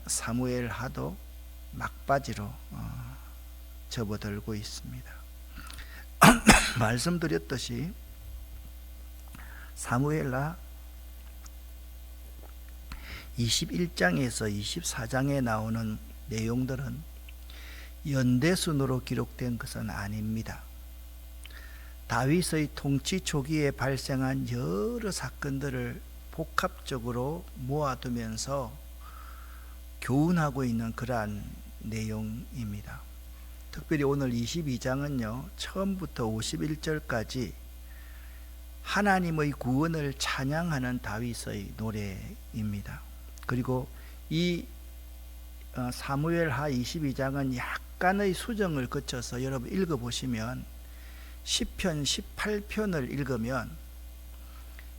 사무엘하도 막바지로 접어들고 있습니다. 말씀드렸듯이 사무엘하 21장에서 24장에 나오는 내용들은 연대순으로 기록된 것은 아닙니다. 다윗의 통치 초기에 발생한 여러 사건들을 복합적으로 모아두면서 교훈하고 있는 그러한 내용입니다. 특별히 오늘 22장은요, 처음부터 51절까지 하나님의 구원을 찬양하는 다윗의 노래입니다. 그리고 이 사무엘하 22장은 약간의 수정을 거쳐서 여러분 읽어보시면 시편 18편을 읽으면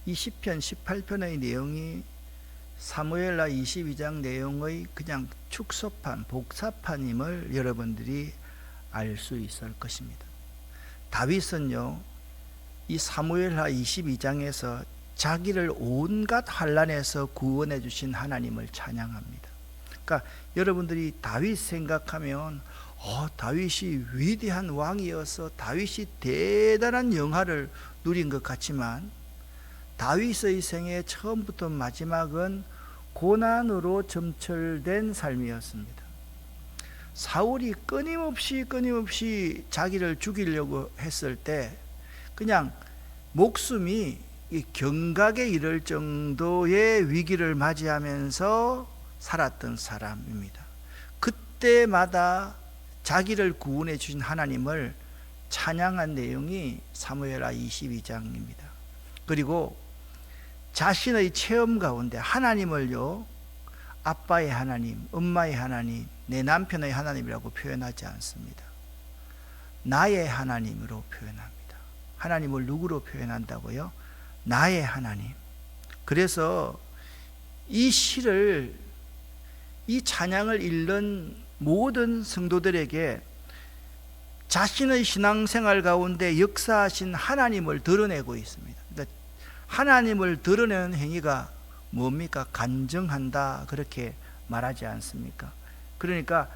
이 시편 18편의 내용이 사무엘하 22장 내용의 그냥 축소판, 복사판임을 여러분들이 알 수 있을 것입니다. 다윗은요, 이 사무엘하 22장에서 자기를 온갖 환난에서 구원해 주신 하나님을 찬양합니다. 그러니까 여러분들이 다윗 생각하면 다윗이 위대한 왕이어서 다윗이 대단한 영화를 누린 것 같지만 다윗의 생애 처음부터 마지막은 고난으로 점철된 삶이었습니다. 사울이 끊임없이 자기를 죽이려고 했을 때 그냥 목숨이 경각에 이를 정도의 위기를 맞이하면서 살았던 사람입니다. 그때마다 자기를 구원해 주신 하나님을 찬양한 내용이 사무엘하 22장입니다. 그리고 자신의 체험 가운데 하나님을요, 아빠의 하나님, 엄마의 하나님, 내 남편의 하나님이라고 표현하지 않습니다. 나의 하나님으로 표현합니다. 하나님을 누구로 표현한다고요? 나의 하나님. 그래서 이 시를, 이 찬양을 읽는 모든 성도들에게 자신의 신앙생활 가운데 역사하신 하나님을 드러내고 있습니다. 그러니까 하나님을 드러내는 행위가 뭡니까? 간증한다, 그렇게 말하지 않습니까? 그러니까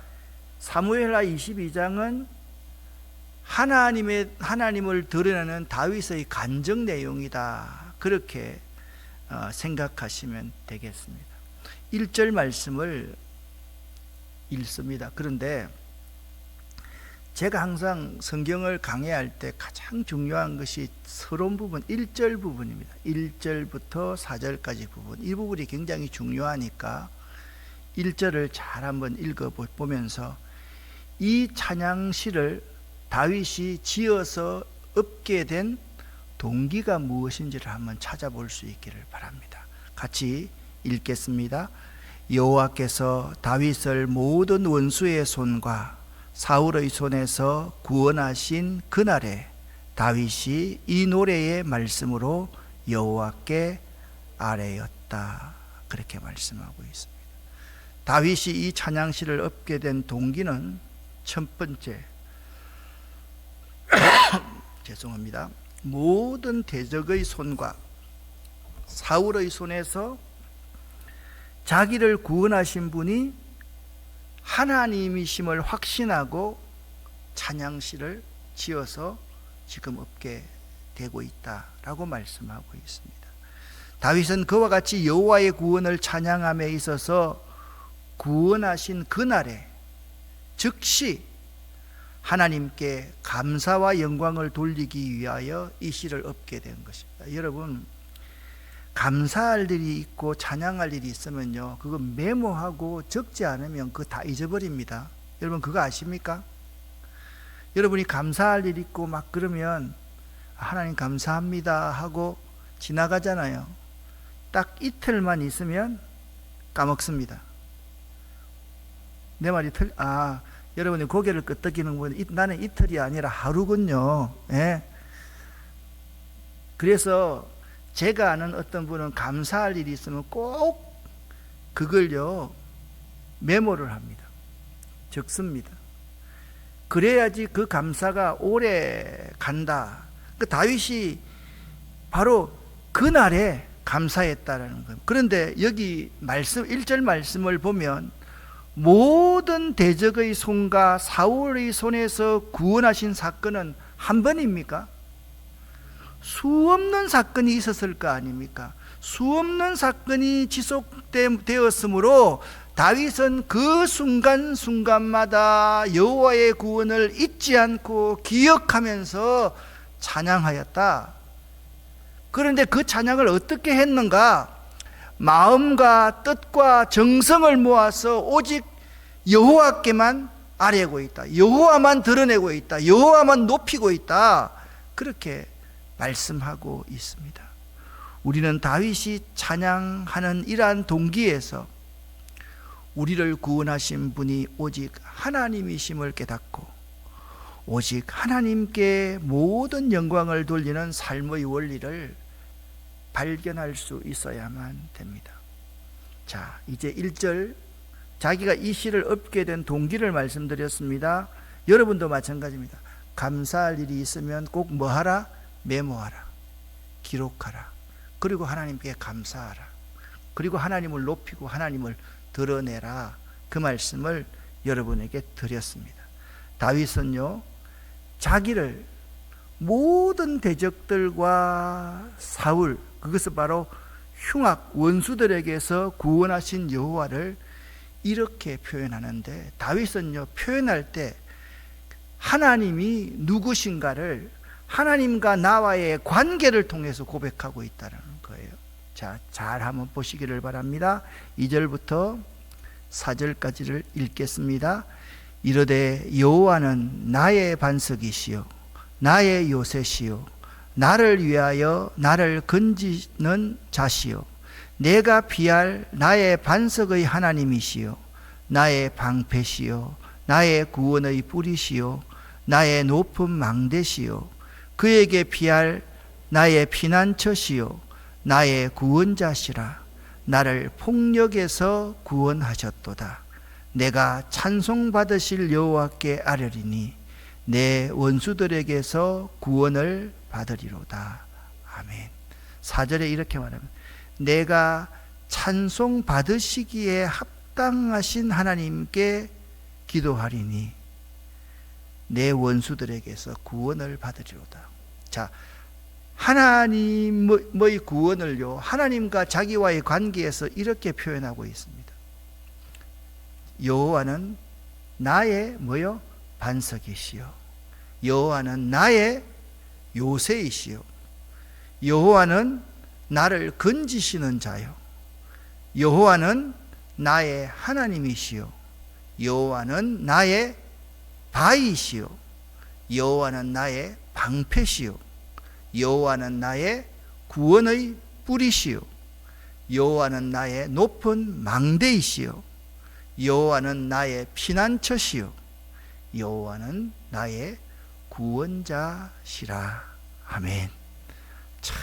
사무엘하 22장은 하나님을 드러내는 다윗의 간증 내용이다, 그렇게 생각하시면 되겠습니다. 1절 말씀을 읽습니다. 그런데 제가 항상 성경을 강해할 때 가장 중요한 것이 서론 부분, 1절 부분입니다. 1절부터 4절까지 부분, 이 부분이 굉장히 중요하니까 1절을 잘 한번 읽어보면서 이 찬양시를 다윗이 지어서 얻게 된 동기가 무엇인지를 한번 찾아볼 수 있기를 바랍니다. 같이 읽겠습니다. 여호와께서 다윗을 모든 원수의 손과 사울의 손에서 구원하신 그날에 다윗이 이 노래의 말씀으로 여호와께 아뢰었다, 그렇게 말씀하고 있습니다. 다윗이 이 찬양시를 얻게 된 동기는 첫 번째, 죄송합니다. 모든 대적의 손과 사울의 손에서 자기를 구원하신 분이 하나님이심을 확신하고 찬양시를 지어서 지금 얻게 되고 있다라고 말씀하고 있습니다. 다윗은 그와 같이 여호와의 구원을 찬양함에 있어서 구원하신 그날에 즉시 하나님께 감사와 영광을 돌리기 위하여 이 시를 얻게 된 것입니다. 여러분, 감사할 일이 있고 찬양할 일이 있으면요, 그거 메모하고 적지 않으면 그거 다 잊어버립니다. 여러분 그거 아십니까? 여러분이 감사할 일 있고 막 그러면 하나님 감사합니다 하고 지나가잖아요. 딱 이틀만 있으면 까먹습니다. 내 말이 여러분이 고개를 끄덕이는 분, 나는 이틀이 아니라 하루군요. 예? 그래서 제가 아는 어떤 분은 감사할 일이 있으면 꼭 그걸요 메모를 합니다. 적습니다. 그래야지 그 감사가 오래 간다. 그 다윗이 바로 그날에 감사했다라는 겁니다. 그런데 여기 말씀 1절 말씀을 보면 모든 대적의 손과 사울의 손에서 구원하신 사건은 한 번입니까? 수없는 사건이 있었을 거 아닙니까? 수없는 사건이 지속되었으므로 다윗은 그 순간순간마다 여호와의 구원을 잊지 않고 기억하면서 찬양하였다. 그런데 그 찬양을 어떻게 했는가? 마음과 뜻과 정성을 모아서 오직 여호와께만 아뢰고 있다. 여호와만 드러내고 있다. 여호와만 높이고 있다. 그렇게 말씀하고 있습니다. 우리는 다윗이 찬양하는 이러한 동기에서 우리를 구원하신 분이 오직 하나님이심을 깨닫고 오직 하나님께 모든 영광을 돌리는 삶의 원리를 발견할 수 있어야만 됩니다. 자, 이제 1절, 자기가 이 시를 얻게 된 동기를 말씀드렸습니다. 여러분도 마찬가지입니다. 감사할 일이 있으면 꼭 뭐 하라? 메모하라. 기록하라. 그리고 하나님께 감사하라. 그리고 하나님을 높이고 하나님을 드러내라. 그 말씀을 여러분에게 드렸습니다. 다윗은요, 자기를 모든 대적들과 사울, 그것은 바로 흉악 원수들에게서 구원하신 여호와를 이렇게 표현하는데, 다윗은요, 표현할 때 하나님이 누구신가를 하나님과 나와의 관계를 통해서 고백하고 있다는 거예요. 자, 잘 한번 보시기를 바랍니다. 2절부터 4절까지를 읽겠습니다. 이르되 여호와는 나의 반석이시요 나의 요새시요 나를 위하여 나를 건지는 자시요 내가 피할 나의 반석의 하나님이시요 나의 방패시요 나의 구원의 뿌리시요 나의 높은 망대시요 그에게 피할 나의 피난처시요 나의 구원자시라. 나를 폭력에서 구원하셨도다. 내가 찬송받으실 여호와께 아뢰리니 내 원수들에게서 구원을 받으리로다. 아멘. 4절에 이렇게 말합니다. 내가 찬송받으시기에 합당하신 하나님께 기도하리니 내 원수들에게서 구원을 받으리로다. 자, 하나님의 구원을요, 하나님과 자기와의 관계에서 이렇게 표현하고 있습니다. 여호와는 나의 뭐요? 반석이시요 여호와는 나의 요새이시요 여호와는 나를 건지시는 자요 여호와는 나의 하나님이시요 여호와는 나의 바위시요 여호와는 나의 방패시요 여호와는 나의 구원의 뿌리시요 여호와는 나의 높은 망대이시요 여호와는 나의 피난처시요 여호와는 나의 구원자시라. 아멘. 참,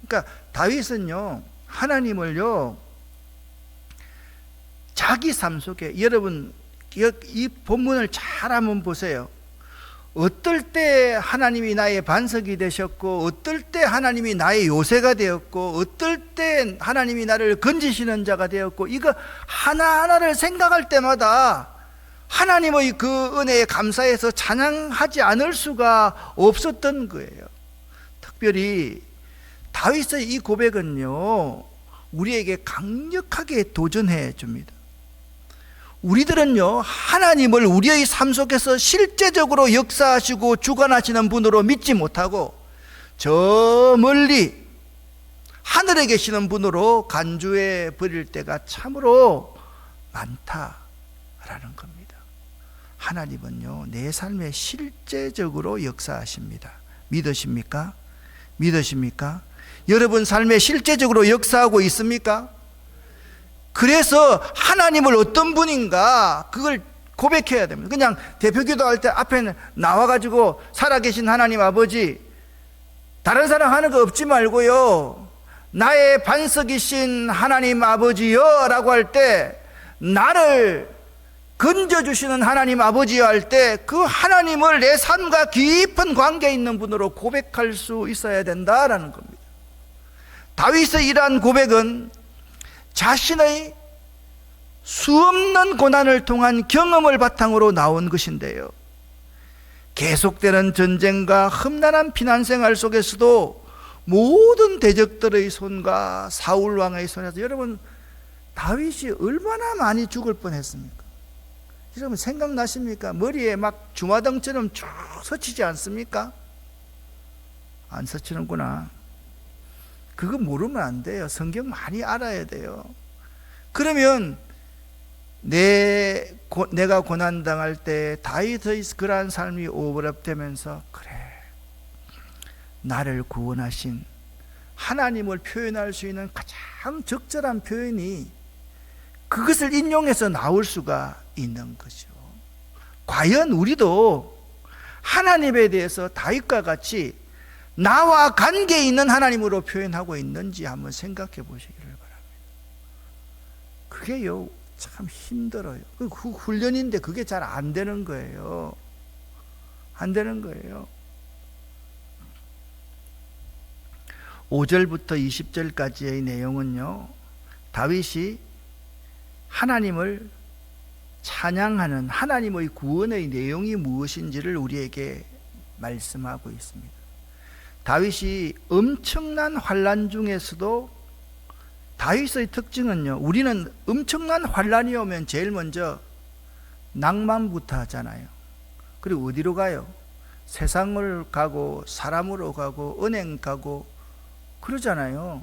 그러니까 다윗은요, 하나님을요, 자기 삶 속에, 여러분 이 본문을 잘 한번 보세요. 어떨 때 하나님이 나의 반석이 되셨고, 어떨 때 하나님이 나의 요새가 되었고, 어떨 때 하나님이 나를 건지시는 자가 되었고, 이거 하나하나를 생각할 때마다 하나님의 그 은혜에 감사해서 찬양하지 않을 수가 없었던 거예요. 특별히 다윗의 이 고백은요, 우리에게 강력하게 도전해 줍니다. 우리들은요, 하나님을 우리의 삶 속에서 실제적으로 역사하시고 주관하시는 분으로 믿지 못하고 저 멀리 하늘에 계시는 분으로 간주해 버릴 때가 참으로 많다라는 겁니다. 하나님은요, 내 삶에 실제적으로 역사하십니다. 믿으십니까? 믿으십니까? 여러분 삶에 실제적으로 역사하고 있습니까? 그래서 하나님을 어떤 분인가 그걸 고백해야 됩니다. 그냥 대표기도 할 때 앞에 나와가지고 살아계신 하나님 아버지, 다른 사람 하는 거 없지 말고요, 나의 반석이신 하나님 아버지여 라고 할 때, 나를 건져주시는 하나님 아버지여 할 때 그 하나님을 내 삶과 깊은 관계에 있는 분으로 고백할 수 있어야 된다라는 겁니다. 다윗의 이러한 고백은 자신의 수없는 고난을 통한 경험을 바탕으로 나온 것인데요, 계속되는 전쟁과 험난한 피난 생활 속에서도 모든 대적들의 손과 사울 왕의 손에서, 여러분 다윗이 얼마나 많이 죽을 뻔했습니까? 여러분 생각나십니까? 머리에 막 주마등처럼 쭉 서치지 않습니까? 안 서치는구나. 그거 모르면 안 돼요. 성경 많이 알아야 돼요. 그러면 내가 고난당할 때 다윗의 그러한 삶이 오버랩되면서, 그래, 나를 구원하신 하나님을 표현할 수 있는 가장 적절한 표현이 그것을 인용해서 나올 수가 있는 거죠. 과연 우리도 하나님에 대해서 다윗과 같이 나와 관계 있는 하나님으로 표현하고 있는지 한번 생각해 보시기를 바랍니다. 그게요, 참 힘들어요. 그 훈련인데 그게 잘 안 되는 거예요. 안 되는 거예요. 5절부터 20절까지의 내용은요, 다윗이 하나님을 찬양하는 하나님의 구원의 내용이 무엇인지를 우리에게 말씀하고 있습니다. 다윗이 엄청난 환난 중에서도, 다윗의 특징은요, 우리는 엄청난 환난이 오면 제일 먼저 낭만부터 하잖아요. 그리고 어디로 가요? 세상을 가고 사람으로 가고 은행 가고 그러잖아요.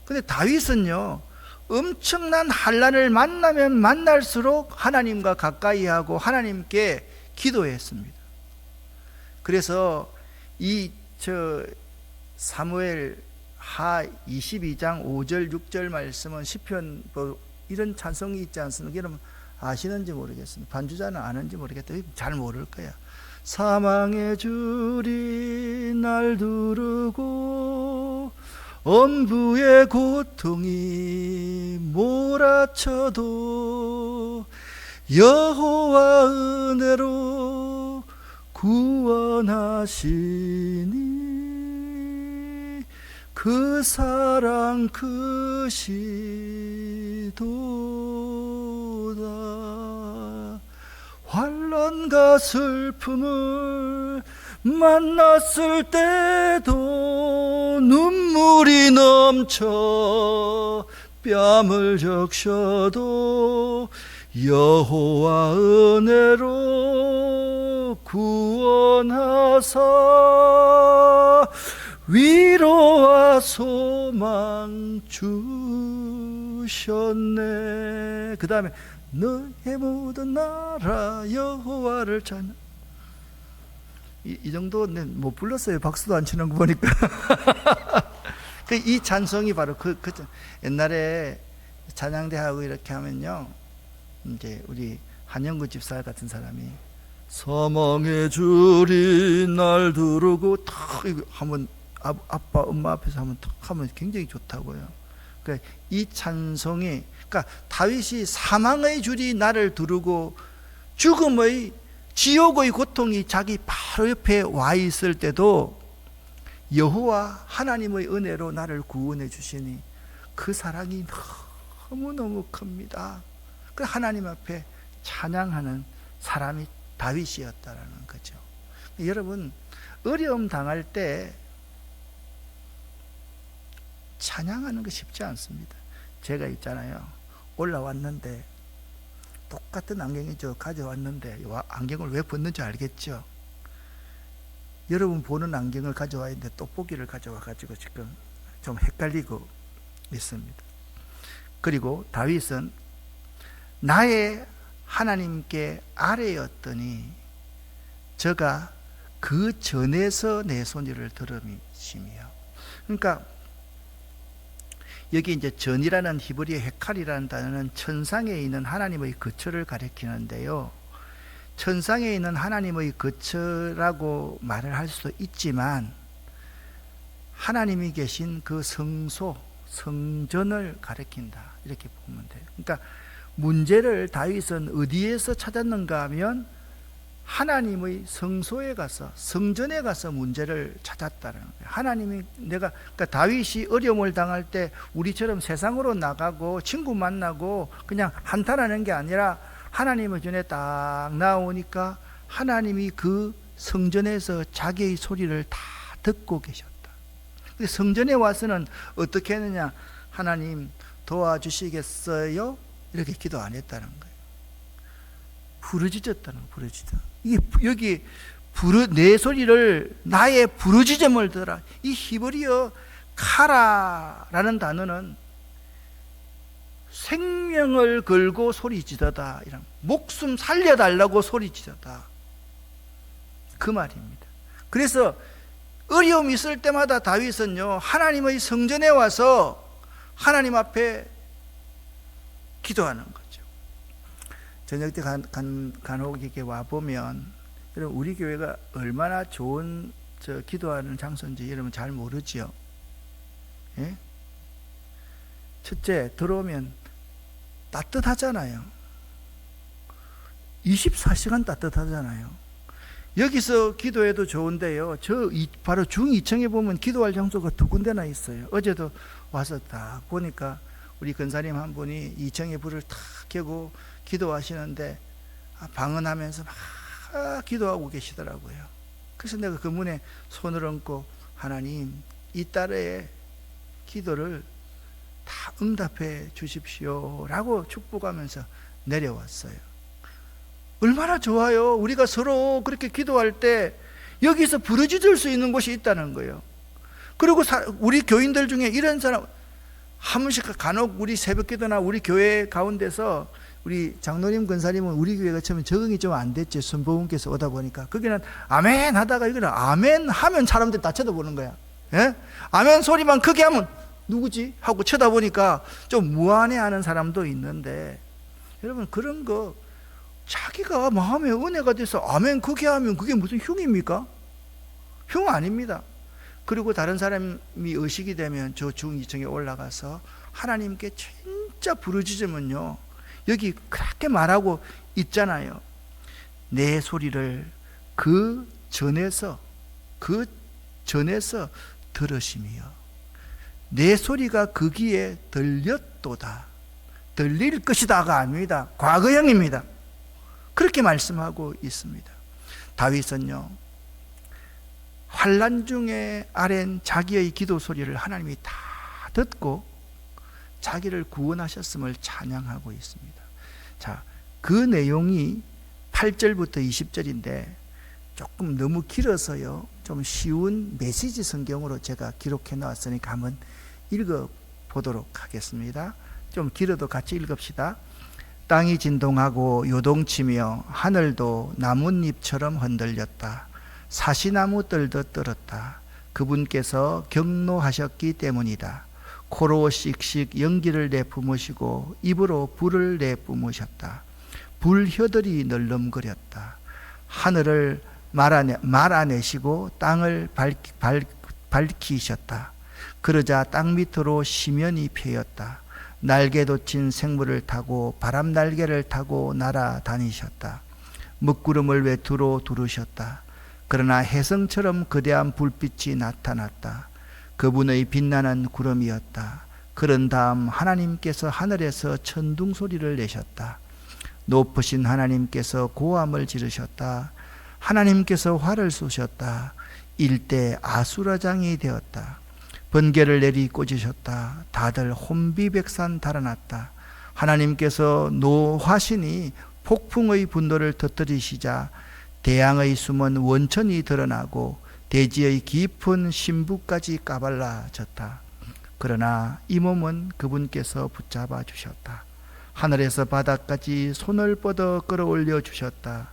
근데 다윗은요, 엄청난 환난을 만나면 만날수록 하나님과 가까이 하고 하나님께 기도했습니다. 그래서 사무엘 하 22장 5절 6절 말씀은 시편 이런 찬송이 있지 않습니까? 여러분 아시는지 모르겠습니다. 반주자는 아는지 모르겠다. 잘 모를 거야. 사망의 줄이 날 두르고 엄부의 고통이 몰아쳐도 여호와 은혜로 구원하시니 그 사랑 크시도다. 환난과 슬픔을 만났을 때도 눈물이 넘쳐 뺨을 적셔도 여호와 은혜로 구원하사 위로와 소망 주셨네. 그 다음에 너의 모든 나라 여호와를 찬양. 이 정도는 못 불렀어요. 박수도 안 치는 거 보니까. 이 찬송이 바로 옛날에 찬양대하고 이렇게 하면요, 이제 우리 한영구 집사 같은 사람이 사망의 줄이 날 두르고 탁 하면 아빠 엄마 앞에서 하면 탁 하면 굉장히 좋다고요. 그러니까 이 찬송이, 그러니까 다윗이 사망의 줄이 나를 두르고 죽음의 지옥의 고통이 자기 바로 옆에 와 있을 때도 여호와 하나님의 은혜로 나를 구원해 주시니 그 사랑이 너무너무 큽니다. 그 하나님 앞에 찬양하는 사람이 다윗이었다라는 거죠. 여러분, 어려움 당할 때 찬양하는 거 쉽지 않습니다. 제가 있잖아요, 올라왔는데 똑같은 안경이죠. 가져왔는데 안경을 왜 벗는지 알겠죠? 여러분 보는 안경을 가져와 있는데 떡볶이를 가져와 가지고 지금 좀 헷갈리고 있습니다. 그리고 다윗은 나의 하나님께 아뢰었더니 저가 그 전에서 내 소리를 들으시며. 그러니까 여기 이제 전이라는 히브리어 헤칼이라는 단어는 천상에 있는 하나님의 거처를 가리키는데요, 천상에 있는 하나님의 거처라고 말을 할 수도 있지만 하나님이 계신 그 성소, 성전을 가리킨다, 이렇게 보면 돼요. 그러니까 문제를 다윗은 어디에서 찾았는가 하면 하나님의 성소에 가서, 성전에 가서 문제를 찾았다는 거예요. 하나님이 그러니까 다윗이 어려움을 당할 때 우리처럼 세상으로 나가고 친구 만나고 그냥 한탄하는 게 아니라 하나님의 전에 딱 나오니까 하나님이 그 성전에서 자기의 소리를 다 듣고 계셨다. 성전에 와서는 어떻게 했느냐? 하나님 도와주시겠어요? 이렇게 기도 안 했다는 거예요. 부르짖었다는 거예요. 부르짖어. 이게 여기 내 소리를, 나의 부르짖음을 들어라. 이 히브리어 카라라는 단어는 생명을 걸고 소리지르다, 이런 목숨 살려달라고 소리지르다, 그 말입니다. 그래서 어려움이 있을 때마다 다윗은요, 하나님의 성전에 와서 하나님 앞에 기도하는 거죠. 저녁 때 간혹 이렇게 와보면, 여러분, 우리 교회가 얼마나 좋은 기도하는 장소인지 여러분 잘 모르지요. 예? 첫째, 들어오면 따뜻하잖아요. 24시간 따뜻하잖아요. 여기서 기도해도 좋은데요, 바로 중2층에 보면 기도할 장소가 2군데나 있어요. 어제도 와서 딱 보니까 우리 근사님 한 분이 2층에 불을 탁 켜고 기도하시는데 방언하면서 막 기도하고 계시더라고요. 그래서 내가 그 문에 손을 얹고, 하나님, 이 딸의 기도를 다 응답해 주십시오 라고 축복하면서 내려왔어요. 얼마나 좋아요. 우리가 서로 그렇게 기도할 때 여기서 부르짖을 수 있는 곳이 있다는 거예요. 그리고 우리 교인들 중에 이런 사람 한 번씩 간혹 우리 새벽기도나 우리 교회 가운데서, 우리 장로님 근사님은 우리 교회가 처음에 적응이 좀 안 됐지. 순복음께서 오다 보니까 거기는 아멘 하다가 이거는 아멘 하면 사람들이 다 쳐다보는 거야. 예? 아멘 소리만 크게 하면 누구지? 하고 쳐다보니까 좀 무안해하는 사람도 있는데, 여러분, 그런 거 자기가 마음에 은혜가 돼서 아멘 크게 하면 그게 무슨 흉입니까? 흉 아닙니다. 그리고 다른 사람이 의식이 되면 저 중2층에 올라가서 하나님께 진짜 부르짖으면요, 여기 그렇게 말하고 있잖아요. 내 소리를 그 전에서 들으시며 내 소리가 그 귀에 들렸도다. 들릴 것이다가 아닙니다. 과거형입니다. 그렇게 말씀하고 있습니다. 다윗은요, 환난 중에 아랜 자기의 기도 소리를 하나님이 다 듣고 자기를 구원하셨음을 찬양하고 있습니다. 자, 그 내용이 8절부터 20절인데 조금 너무 길어서요, 좀 쉬운 메시지 성경으로 제가 기록해 놓았으니까 한번 읽어 보도록 하겠습니다. 좀 길어도 같이 읽읍시다. 땅이 진동하고 요동치며 하늘도 나뭇잎처럼 흔들렸다. 사시나무 뜰도 떨었다. 그분께서 경노하셨기 때문이다. 코로 씩씩 연기를 내뿜으시고 입으로 불을 내뿜으셨다. 불혀들이 널름거렸다. 하늘을 말아내시고 땅을 밝히셨다. 그러자 땅 밑으로 심연이 패였다. 날개 돋친 생물을 타고 바람 날개를 타고 날아다니셨다. 먹구름을 외투로 두르셨다. 그러나 혜성처럼 거대한 불빛이 나타났다. 그분의 빛나는 구름이었다. 그런 다음 하나님께서 하늘에서 천둥 소리를 내셨다. 높으신 하나님께서 고함을 지르셨다. 하나님께서 활을 쏘셨다. 일대 아수라장이 되었다. 번개를 내리 꽂으셨다. 다들 혼비백산 달아났다. 하나님께서 노하시니 폭풍의 분노를 터뜨리시자 대양의 숨은 원천이 드러나고 대지의 깊은 심부까지 까발라졌다. 그러나 이 몸은 그분께서 붙잡아 주셨다. 하늘에서 바다까지 손을 뻗어 끌어올려 주셨다.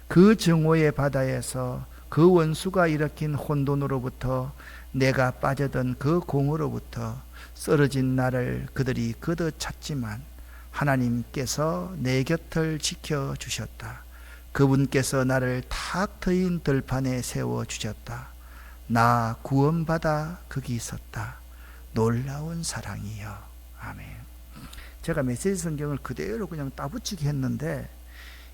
그 증오의 바다에서 그 원수가 일으킨 혼돈으로부터, 내가 빠져든 그 공으로부터 쓰러진 나를 그들이 걷어찼지만 하나님께서 내 곁을 지켜주셨다. 그분께서 나를 탁 트인 들판에 세워주셨다. 나 구원받아 거기 있었다. 놀라운 사랑이여. 아멘. 제가 메시지 성경을 그대로 그냥 따붙이기 했는데,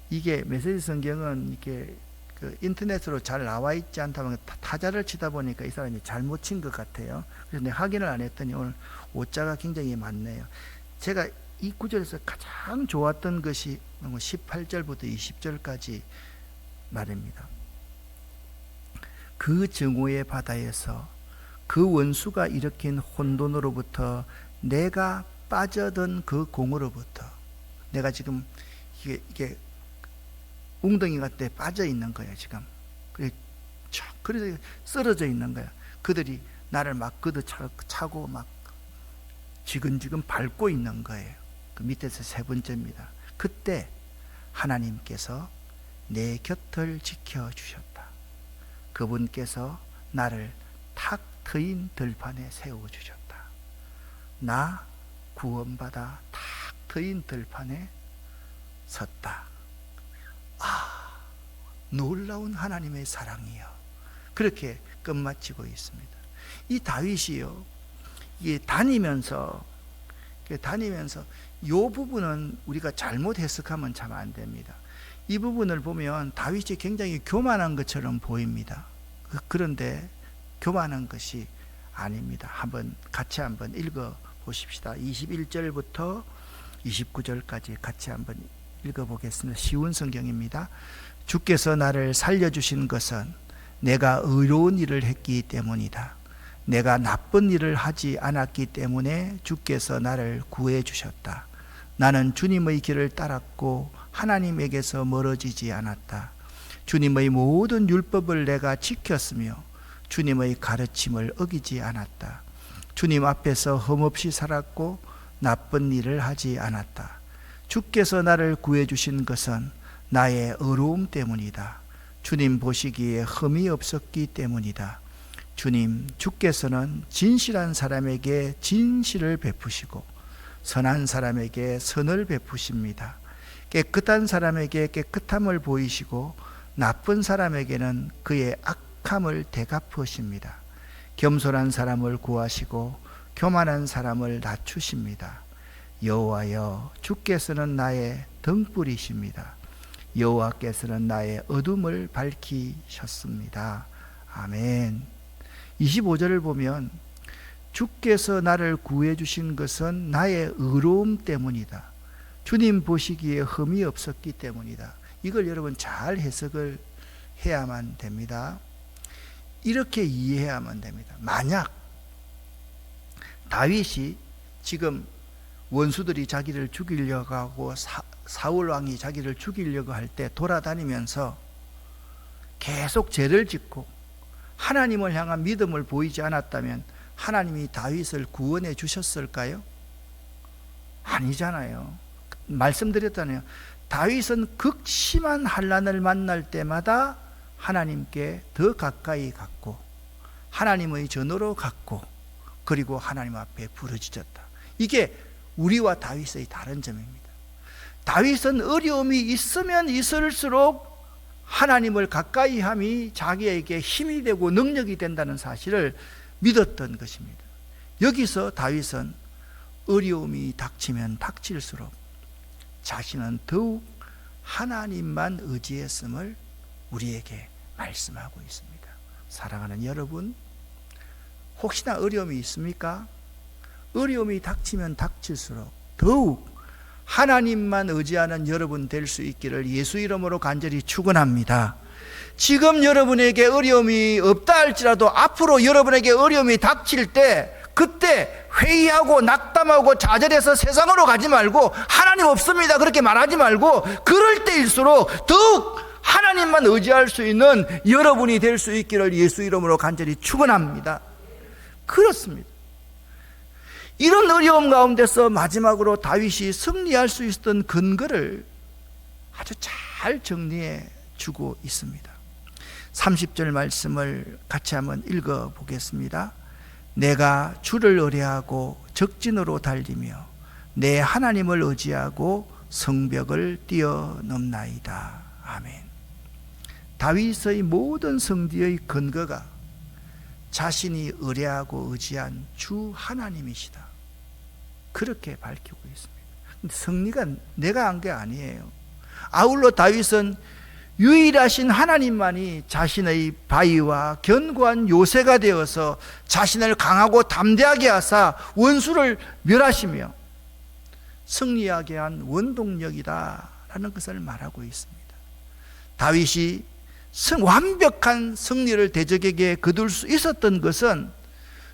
이게 메시지 성경은 이렇게 그 인터넷으로 잘 나와 있지 않다면 타자를 치다 보니까 이 사람이 잘못 친 것 같아요. 그래서 내가 확인을 안 했더니 오늘 오자가 굉장히 많네요. 제가 이 구절에서 가장 좋았던 것이 18절부터 20절까지 말입니다. 그 정오의 바다에서 그 원수가 일으킨 혼돈으로부터 내가 빠져든 그 공으로부터, 내가 지금 이게 웅덩이 같은 데 빠져 있는 거야 지금. 그래서 쓰러져 있는 거야. 그들이 나를 막 걷어차고 막 지근지근 밟고 있는 거예요. 그 밑에서 세 번째입니다. 그때 하나님께서 내 곁을 지켜주셨다. 그분께서 나를 탁 트인 들판에 세워주셨다. 나 구원받아 탁 트인 들판에 섰다. 놀라운 하나님의 사랑이요. 그렇게 끝마치고 있습니다. 이 다윗이요, 이게 다니면서 이 부분은 우리가 잘못 해석하면 참 안 됩니다. 이 부분을 보면 다윗이 굉장히 교만한 것처럼 보입니다. 그런데 교만한 것이 아닙니다. 같이 한번 읽어 보십시다. 21절부터 29절까지 같이 한번 읽어 보겠습니다. 쉬운 성경입니다. 주께서 나를 살려주신 것은 내가 의로운 일을 했기 때문이다. 내가 나쁜 일을 하지 않았기 때문에 주께서 나를 구해 주셨다. 나는 주님의 길을 따랐고 하나님에게서 멀어지지 않았다. 주님의 모든 율법을 내가 지켰으며 주님의 가르침을 어기지 않았다. 주님 앞에서 흠없이 살았고 나쁜 일을 하지 않았다. 주께서 나를 구해 주신 것은 나의 의로움 때문이다. 주님 보시기에 흠이 없었기 때문이다. 주께서는 진실한 사람에게 진실을 베푸시고 선한 사람에게 선을 베푸십니다. 깨끗한 사람에게 깨끗함을 보이시고 나쁜 사람에게는 그의 악함을 되갚으십니다. 겸손한 사람을 구하시고 교만한 사람을 낮추십니다. 여호와여, 주께서는 나의 등불이십니다. 여호와께서는 나의 어둠을 밝히셨습니다. 아멘. 25절을 보면 주께서 나를 구해 주신 것은 나의 의로움 때문이다. 주님 보시기에 흠이 없었기 때문이다. 이걸 여러분 잘 해석을 해야만 됩니다. 이렇게 이해해야만 됩니다. 만약 다윗이 지금 원수들이 자기를 죽이려고 하고 사울 왕이 자기를 죽이려고 할 때 돌아다니면서 계속 죄를 짓고 하나님을 향한 믿음을 보이지 않았다면 하나님이 다윗을 구원해 주셨을까요? 아니잖아요. 말씀드렸잖아요. 다윗은 극심한 환난을 만날 때마다 하나님께 더 가까이 갔고 하나님의 전으로 갔고 그리고 하나님 앞에 부르짖었다. 이게 우리와 다윗의 다른 점입니다. 다윗은 어려움이 있으면 있을수록 하나님을 가까이 함이 자기에게 힘이 되고 능력이 된다는 사실을 믿었던 것입니다. 여기서 다윗은 어려움이 닥치면 닥칠수록 자신은 더욱 하나님만 의지했음을 우리에게 말씀하고 있습니다. 사랑하는 여러분, 혹시나 어려움이 있습니까? 어려움이 닥치면 닥칠수록 더욱 하나님만 의지하는 여러분 될 수 있기를 예수 이름으로 간절히 축원합니다. 지금 여러분에게 어려움이 없다 할지라도 앞으로 여러분에게 어려움이 닥칠 때 그때 회의하고 낙담하고 좌절해서 세상으로 가지 말고 하나님 없습니다 그렇게 말하지 말고 그럴 때일수록 더욱 하나님만 의지할 수 있는 여러분이 될 수 있기를 예수 이름으로 간절히 축원합니다. 그렇습니다. 이런 어려움 가운데서 마지막으로 다윗이 승리할 수 있었던 근거를 아주 잘 정리해 주고 있습니다. 30절 말씀을 같이 한번 읽어 보겠습니다. 내가 주를 의뢰하고 적진으로 달리며 내 하나님을 의지하고 성벽을 뛰어넘나이다. 아멘. 다윗의 모든 성지의 근거가 자신이 의뢰하고 의지한 주 하나님이시다. 그렇게 밝히고 있습니다. 근데 승리가 내가 한 게 아니에요. 아울러 다윗은 유일하신 하나님만이 자신의 바위와 견고한 요새가 되어서 자신을 강하고 담대하게 하사 원수를 멸하시며 승리하게 한 원동력이다라는 것을 말하고 있습니다. 다윗이 완벽한 승리를 대적에게 거둘 수 있었던 것은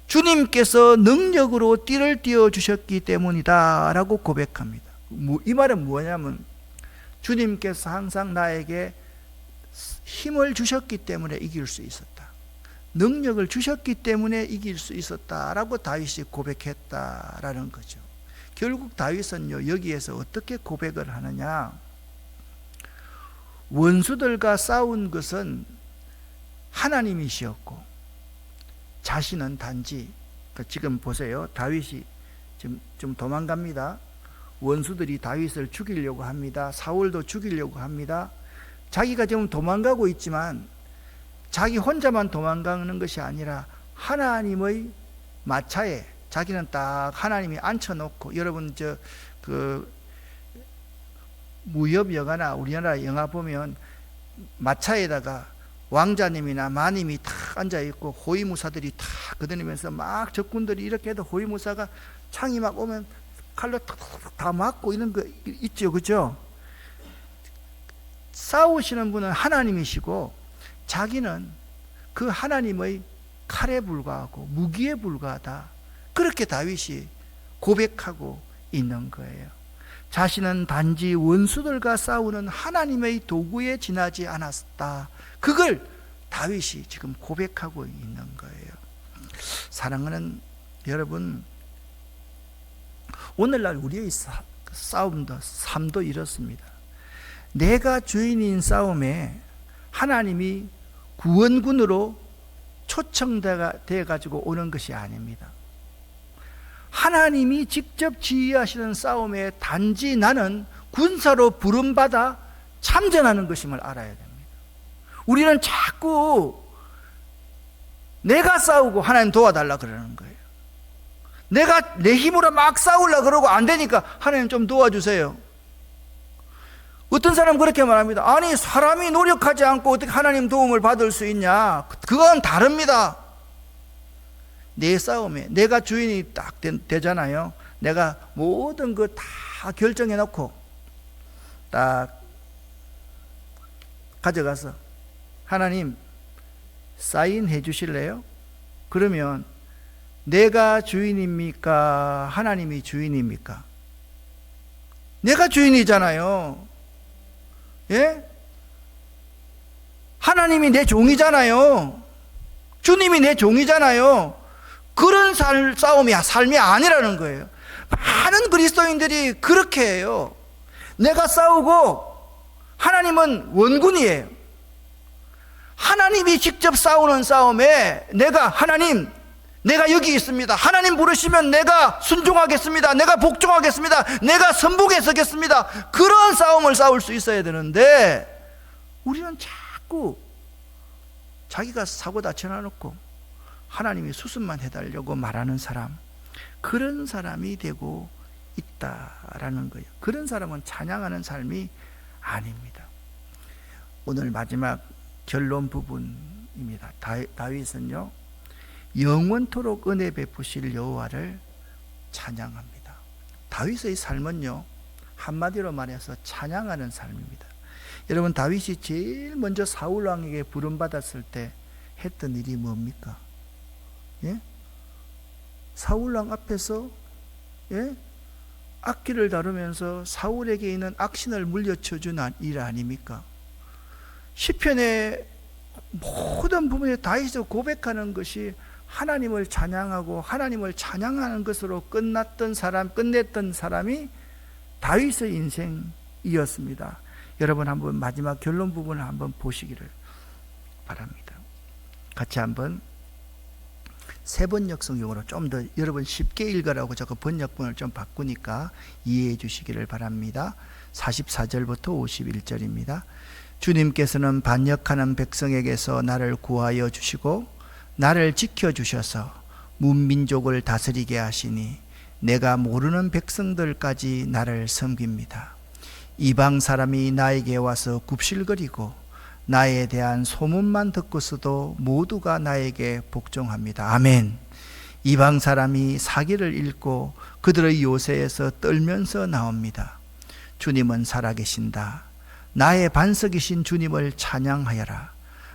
주님께서 능력으로 띠를 띄워주셨기 때문이다 라고 고백합니다. 이 말은 뭐냐면 주님께서 항상 나에게 힘을 주셨기 때문에 이길 수 있었다, 능력을 주셨기 때문에 이길 수 있었다라고 다윗이 고백했다라는 거죠. 결국 다윗은요, 여기에서 어떻게 고백을 하느냐, 원수들과 싸운 것은 하나님이시었고 자신은 단지, 지금 보세요, 다윗이 지금 도망갑니다. 원수들이 다윗을 죽이려고 합니다. 사울도 죽이려고 합니다. 자기가 지금 도망가고 있지만 자기 혼자만 도망가는 것이 아니라 하나님의 마차에 자기는 딱 하나님이 앉혀놓고, 여러분 무협 영화나 우리나라 영화 보면 마차에다가 왕자님이나 마님이 탁 앉아있고 호위무사들이 탁 거드리면서 막 적군들이 이렇게 해도 호위무사가 창이 막 오면 칼로 탁탁 다 맞고 이런 거 있죠, 그죠? 싸우시는 분은 하나님이시고 자기는 그 하나님의 칼에 불과하고 무기에 불과하다, 그렇게 다윗이 고백하고 있는 거예요. 자신은 단지 원수들과 싸우는 하나님의 도구에 지나지 않았다, 그걸 다윗이 지금 고백하고 있는 거예요. 사랑하는 여러분, 오늘날 우리의 싸움도, 삶도 이렇습니다. 내가 주인인 싸움에 하나님이 구원군으로 초청돼 가지고 오는 것이 아닙니다. 하나님이 직접 지휘하시는 싸움에 단지 나는 군사로 부름받아 참전하는 것임을 알아야 됩니다. 우리는 자꾸 내가 싸우고 하나님 도와달라 그러는 거예요. 내가 내 힘으로 막 싸우려고 그러고 안 되니까 하나님 좀 도와주세요. 어떤 사람은 그렇게 말합니다. 아니, 사람이 노력하지 않고 어떻게 하나님 도움을 받을 수 있냐? 그건 다릅니다. 내 싸움에 내가 주인이 딱 되잖아요. 내가 모든 거 다 결정해 놓고 딱 가져가서 하나님 사인해 주실래요? 그러면 내가 주인입니까? 하나님이 주인입니까? 내가 주인이잖아요. 예? 하나님이 내 종이잖아요. 주님이 내 종이잖아요. 그런 삶이 아니라는 거예요. 많은 그리스도인들이 그렇게 해요. 내가 싸우고 하나님은 원군이에요. 하나님이 직접 싸우는 싸움에 하나님, 내가 여기 있습니다. 하나님 부르시면 내가 순종하겠습니다. 내가 복종하겠습니다. 내가 선복에 서겠습니다. 그런 싸움을 싸울 수 있어야 되는데 우리는 자꾸 자기가 사고 다쳐놔놓고 하나님이 수습만 해달라고 말하는 사람, 그런 사람이 되고 있다라는 거예요. 그런 사람은 찬양하는 삶이 아닙니다. 오늘 마지막 결론 부분입니다. 다윗은요, 영원토록 은혜 베푸실 여호와를 찬양합니다. 다윗의 삶은요, 한마디로 말해서 찬양하는 삶입니다. 여러분, 다윗이 제일 먼저 사울 왕에게 부름받았을 때 했던 일이 뭡니까? 예? 사울 왕 앞에서 악기를 다루면서 사울에게 있는 악신을 물려쳐 준 일 아닙니까? 시편의 모든 부분에 다윗이 고백하는 것이 하나님을 찬양하고 하나님을 찬양하는 것으로 끝냈던 사람이 다윗의 인생이었습니다. 여러분, 한번 마지막 결론 부분을 한번 보시기를 바랍니다. 같이 한번 새 번역 성경으로 좀 더 여러분 쉽게 읽으라고 자꾸 번역본을 좀 바꾸니까 이해해 주시기를 바랍니다. 44절부터 51절입니다. 주님께서는 반역하는 백성에게서 나를 구하여 주시고 나를 지켜주셔서 문민족을 다스리게 하시니 내가 모르는 백성들까지 나를 섬깁니다. 이방 사람이 나에게 와서 굽실거리고 나에 대한 소문만 듣고서도 모두가 나에게 복종합니다. 아멘. 이방 사람이 사기를 읽고 그들의 요새에서 떨면서 나옵니다. 주님은 살아계신다. 나의 반석이신 주님을 찬양하여라.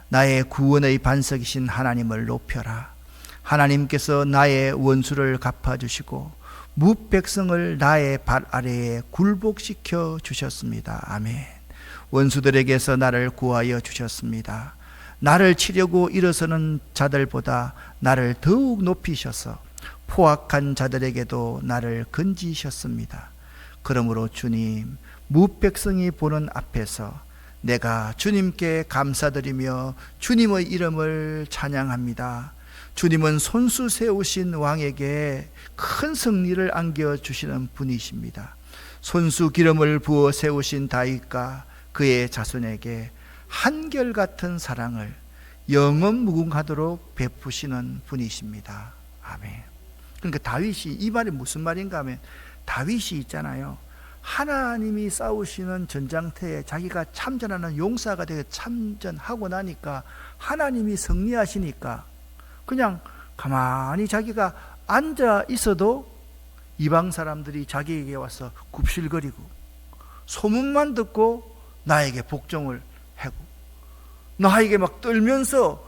나의 구원의 반석이신 하나님을 높여라. 하나님께서 나의 원수를 갚아주시고 무백성을 나의 발 아래에 굴복시켜 주셨습니다. 아멘. 원수들에게서 나를 구하여 주셨습니다. 나를 치려고 일어서는 자들보다 나를 더욱 높이셔서 포악한 자들에게도 나를 건지셨습니다. 그러므로 주님, 무백성이 보는 앞에서 내가 주님께 감사드리며 주님의 이름을 찬양합니다. 주님은 손수 세우신 왕에게 큰 승리를 안겨주시는 분이십니다. 손수 기름을 부어 세우신 다윗과 그의 자손에게 한결같은 사랑을 영원 무궁하도록 베푸시는 분이십니다. 아멘. 그러니까 다윗이, 이 말이 무슨 말인가 하면, 다윗이 있잖아요, 하나님이 싸우시는 전장터에 자기가 참전하는 용사가 되어 참전하고 나니까 하나님이 승리하시니까 그냥 가만히 자기가 앉아 있어도 이방 사람들이 자기에게 와서 굽실거리고 소문만 듣고 나에게 복종을 하고 나에게 막 떨면서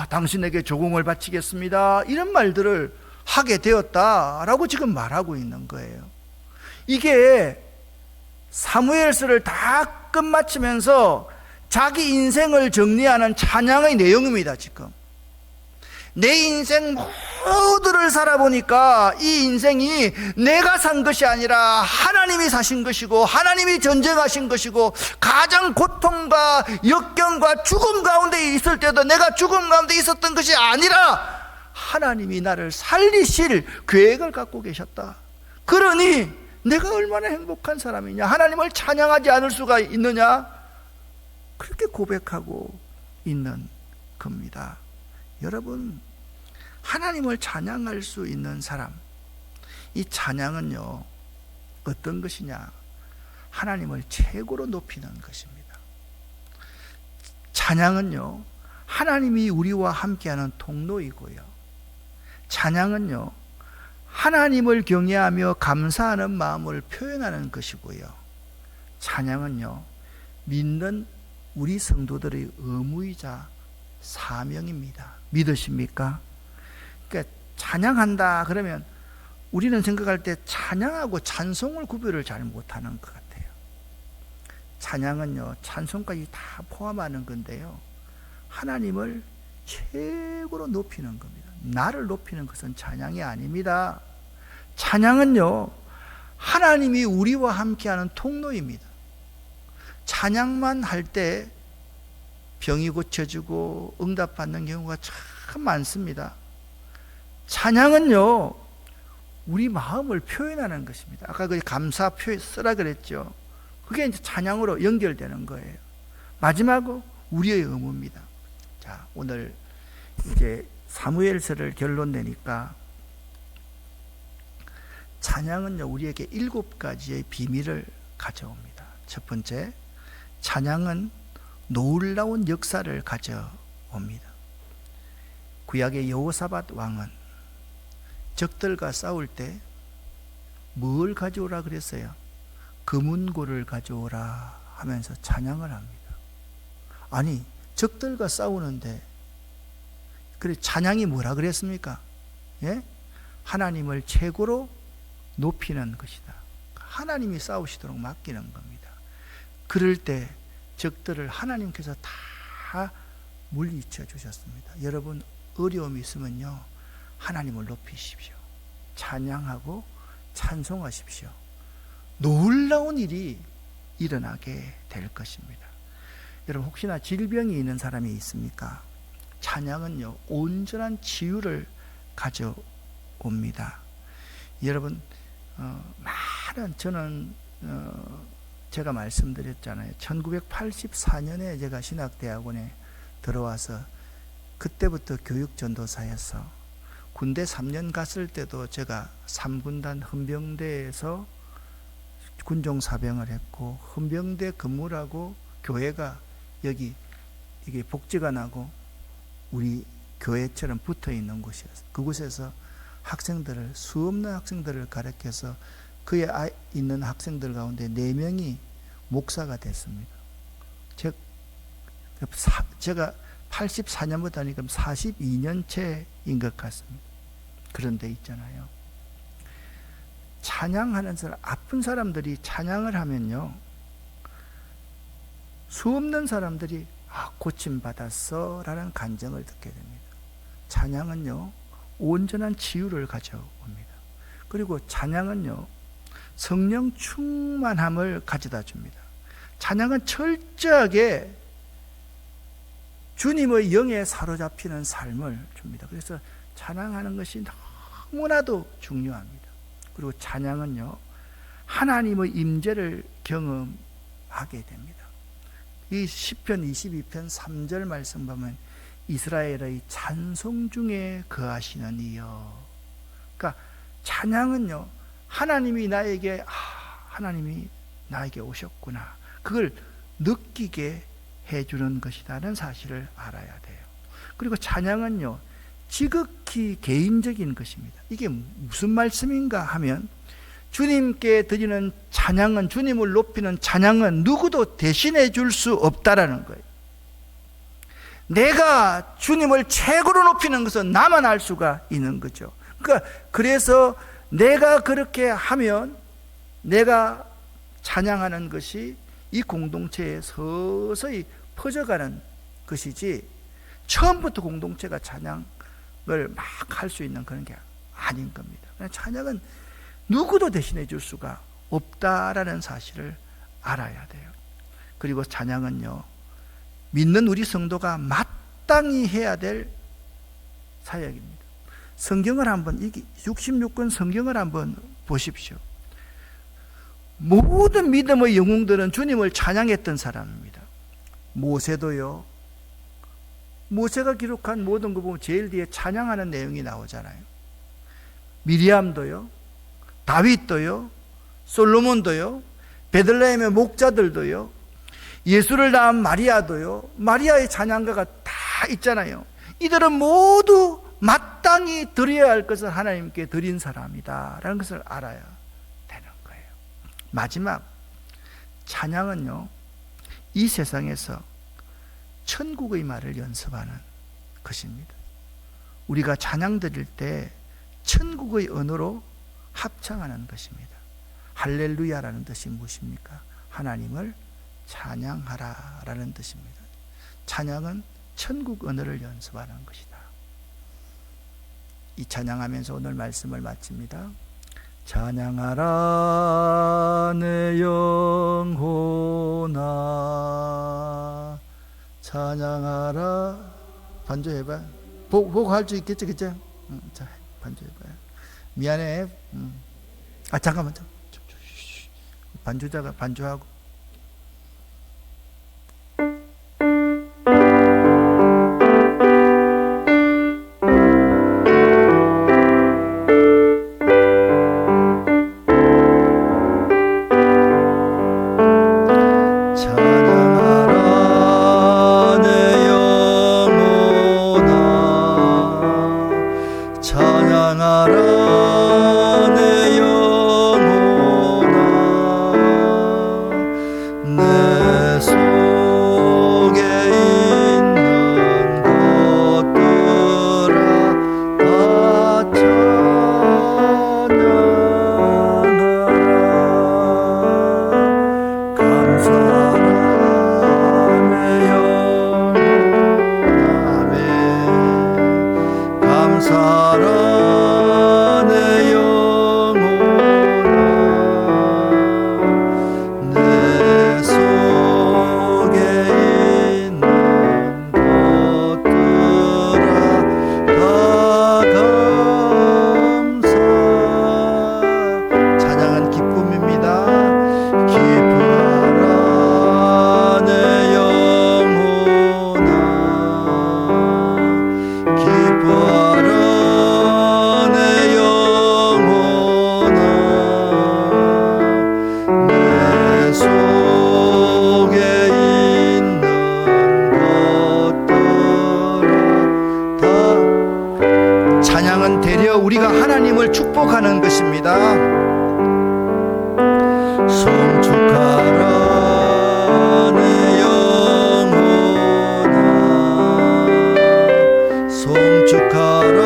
당신에게 조공을 바치겠습니다, 이런 말들을 하게 되었다라고 지금 말하고 있는 거예요. 이게 사무엘서를 다 끝마치면서 자기 인생을 정리하는 찬양의 내용입니다. 지금 내 인생 모두를 살아보니까 이 인생이 내가 산 것이 아니라 하나님이 사신 것이고 하나님이 전쟁하신 것이고, 가장 고통과 역경과 죽음 가운데 있을 때도 내가 죽음 가운데 있었던 것이 아니라 하나님이 나를 살리실 계획을 갖고 계셨다. 그러니 내가 얼마나 행복한 사람이냐, 하나님을 찬양하지 않을 수가 있느냐, 그렇게 고백하고 있는 겁니다. 여러분, 하나님을 찬양할 수 있는 사람, 이 찬양은요 어떤 것이냐, 하나님을 최고로 높이는 것입니다. 찬양은요 하나님이 우리와 함께하는 통로이고요, 찬양은요 하나님을 경외하며 감사하는 마음을 표현하는 것이고요, 찬양은요 믿는 우리 성도들의 의무이자 사명입니다. 믿으십니까? 그러니까 찬양한다 그러면 우리는 생각할 때 찬양하고 찬송을 구별을 잘 못하는 것 같아요. 찬양은요 찬송까지 다 포함하는 건데요, 하나님을 최고로 높이는 겁니다. 나를 높이는 것은 찬양이 아닙니다. 찬양은요 하나님이 우리와 함께하는 통로입니다. 찬양만 할 때 병이 고쳐지고 응답받는 경우가 참 많습니다. 찬양은요 우리 마음을 표현하는 것입니다. 아까 그 감사 표현 쓰라 그랬죠. 그게 이제 찬양으로 연결되는 거예요. 마지막으로 우리의 의무입니다. 자, 오늘 이제 사무엘서를 결론 내니까 찬양은요 우리에게 7가지의 비밀을 가져옵니다. 첫 번째, 찬양은 놀라운 역사를 가져옵니다. 구약의 여호사밧 왕은 적들과 싸울 때 뭘 가져오라 그랬어요? 금은고를 가져오라 하면서 찬양을 합니다. 아니, 적들과 싸우는데 그래 찬양이 뭐라 그랬습니까? 예? 하나님을 최고로 높이는 것이다. 하나님이 싸우시도록 맡기는 겁니다. 그럴 때 적들을 하나님께서 다 물리쳐 주셨습니다. 여러분, 어려움이 있으면요 하나님을 높이십시오. 찬양하고 찬송하십시오. 놀라운 일이 일어나게 될 것입니다. 여러분, 혹시나 질병이 있는 사람이 있습니까? 찬양은요 온전한 치유를 가져옵니다. 여러분, 저는 제가 말씀드렸잖아요. 1984년에 제가 신학대학원에 들어와서 그때부터 교육전도사였어. 군대 3년 갔을 때도 제가 3군단 헌병대에서 군종사병을 했고, 헌병대 근무를 하고 교회가 여기 이게 복지관하고 우리 교회처럼 붙어 있는 곳이었어요. 그곳에서 학생들을, 수없는 학생들을 가르쳐서 그에 있는 학생들 가운데 4명이 목사가 됐습니다. 제가 84년부터 하니까 42년째인 것 같습니다. 그런데 있잖아요. 찬양하는 사람, 아픈 사람들이 찬양을 하면요, 수없는 사람들이 고침받았어 라는 간증을 듣게 됩니다. 찬양은요, 온전한 치유를 가져옵니다. 그리고 찬양은요, 성령 충만함을 가져다 줍니다. 찬양은 철저하게 주님의 영에 사로잡히는 삶을 줍니다. 그래서 찬양하는 것이 너무나도 중요합니다. 그리고 찬양은요, 하나님의 임재를 경험하게 됩니다. 이 시편 22편 3절 말씀 보면 이스라엘의 찬송 중에 거하시는 이여. 그러니까 찬양은요, 하나님이 나에게 오셨구나, 그걸 느끼게 해주는 것이라는 사실을 알아야 돼요. 그리고 찬양은요, 지극히 개인적인 것입니다. 이게 무슨 말씀인가 하면, 주님께 드리는 찬양은, 주님을 높이는 찬양은 누구도 대신해 줄 수 없다라는 거예요. 내가 주님을 최고로 높이는 것은 나만 알 수가 있는 거죠. 그러니까 그래서 내가 그렇게 하면, 내가 찬양하는 것이 이 공동체에 서서히 퍼져가는 것이지, 처음부터 공동체가 찬양을 막 할 수 있는 그런 게 아닌 겁니다. 찬양은 누구도 대신해 줄 수가 없다라는 사실을 알아야 돼요. 그리고 찬양은요, 믿는 우리 성도가 마땅히 해야 될 사역입니다. 성경을 한번, 66권 성경을 한번 보십시오. 모든 믿음의 영웅들은 주님을 찬양했던 사람입니다. 모세도요, 모세가 기록한 모든 거 보면 제일 뒤에 찬양하는 내용이 나오잖아요. 미리암도요, 다윗도요, 솔로몬도요, 베들레헴의 목자들도요, 예수를 낳은 마리아도요, 마리아의 찬양가가 다 있잖아요. 이들은 모두 마땅히 드려야 할 것을 하나님께 드린 사람이다 라는 것을 알아야 되는 거예요. 마지막, 찬양은요, 이 세상에서 천국의 말을 연습하는 것입니다. 우리가 찬양 드릴 때 천국의 언어로 합창하는 것입니다. 할렐루야라는 뜻이 무엇입니까? 하나님을 찬양하라 라는 뜻입니다. 찬양은 천국 언어를 연습하는 것이다. 이 찬양하면서 오늘 말씀을 마칩니다. 찬양하라 내 영혼아, 찬양하라. 반주해봐. 보고 할 수 있겠지, 그치? 자, 반주해봐요. 미안해. 잠깐만. 반주자가 반주하고. 찬양하라 내 영혼아, 여러분을 축복하는 것입니다. 성축하라 내 영혼아, 성축하라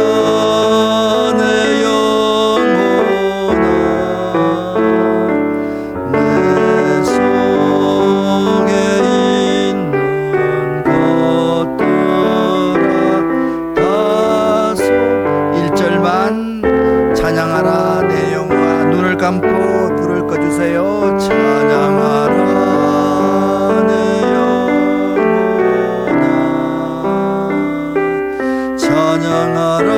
내 영혼아, 내 속에 있는 것들아 다소 1절만 찬양하라 내 영혼아. 눈을 감고 불을 꺼주세요. 찬양하라 내 영혼아, 찬양하라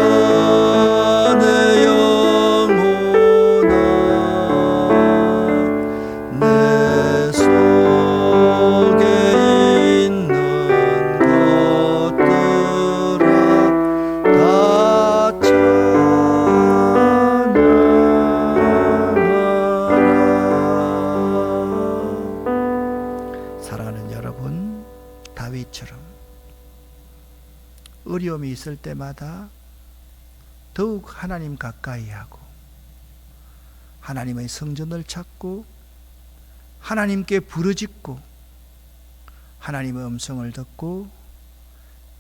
내 영혼아, 내 속에 있는 것들아 다 사랑하는 여러분, 다윗처럼 어려움이 있을 때마다 더욱 하나님 가까이 하고 하나님의 성전을 찾고 하나님께 부르짖고 하나님의 음성을 듣고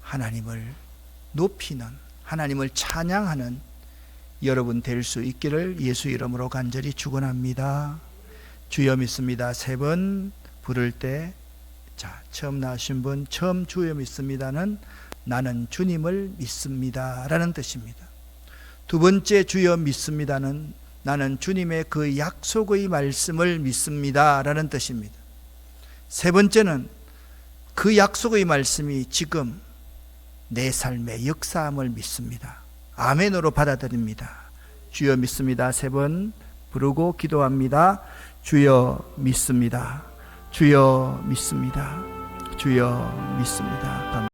하나님을 높이는, 하나님을 찬양하는 여러분 될 수 있기를 예수 이름으로 간절히 축원합니다. 주여 믿습니다. 3번 부를 때, 자, 처음 나오신 분, 처음 주여 믿습니다는 나는 주님을 믿습니다 라는 뜻입니다. 2번째 주여 믿습니다는 나는 주님의 그 약속의 말씀을 믿습니다 라는 뜻입니다. 3번째는 그 약속의 말씀이 지금 내 삶의 역사함을 믿습니다. 아멘으로 받아들입니다. 주여 믿습니다. 3번 부르고 기도합니다. 주여 믿습니다. 주여 믿습니다. 주여 믿습니다.